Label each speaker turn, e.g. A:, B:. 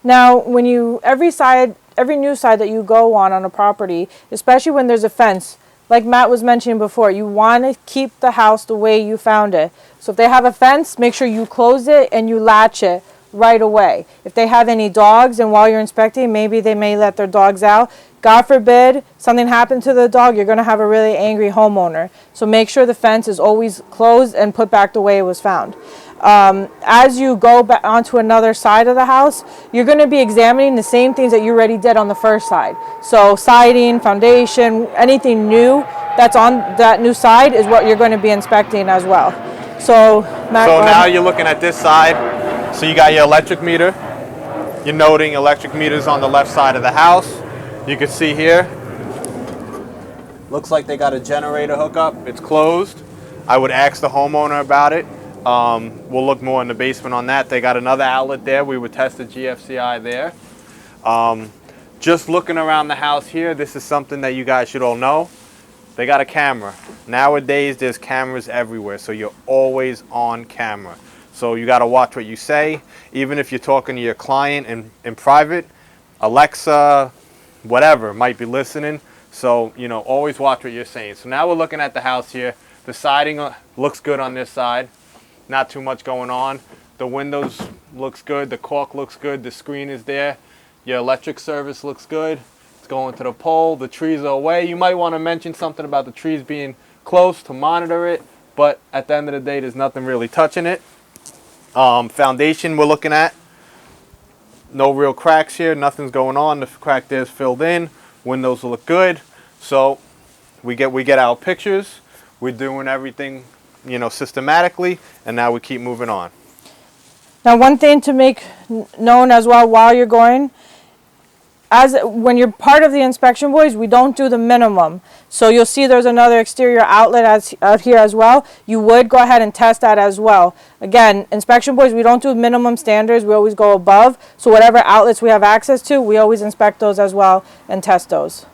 A: Now, when every new side that you go on a property, especially when there's a fence, like Matt was mentioning before, you want to keep the house the way you found it. So if they have a fence, make sure you close it and you latch it right away. If they have any dogs and while you're inspecting, maybe they may let their dogs out. God forbid something happened to the dog, you're going to have a really angry homeowner. So make sure the fence is always closed and put back the way it was found. As you go back onto another side of the house, you're going to be examining the same things that you already did on the first side. So siding, foundation, anything new that's on that new side is what you're going to be inspecting as well. So, Matt,
B: so now you're looking at this side. So you got your electric meter. You're noting electric meters on the left side of the house. You can see here, looks like they got a generator hookup. It's closed. I would ask the homeowner about it. We'll look more in the basement on that. They got another outlet there. We would test the GFCI there. Just looking around the house here, this is something that you guys should all know. They got a camera. Nowadays, there's cameras everywhere, so you're always on camera. So you got to watch what you say. Even if you're talking to your client in private, Alexa, whatever, might be listening. So, you know, always watch what you're saying. So now we're looking at the house here. The siding looks good on this side. Not too much going on. The windows looks good. The caulk looks good. The screen is there. Your electric service looks good. It's going to the pole. The trees are away. You might want to mention something about the trees being close to monitor it. But at the end of the day, there's nothing really touching it. Foundation we're looking at. No real cracks here. Nothing's going on. The crack there's filled in. Windows look good. So we get our pictures. We're doing everything, you know, systematically, and now we keep moving on.
A: Now, one thing to make known as well while you're going, when you're part of the inspection boys, we don't do the minimum. So you'll see there's another exterior outlet out here as well. You would go ahead and test that as well. Again, inspection boys, we don't do minimum standards. We always go above. So whatever outlets we have access to, we always inspect those as well and test those.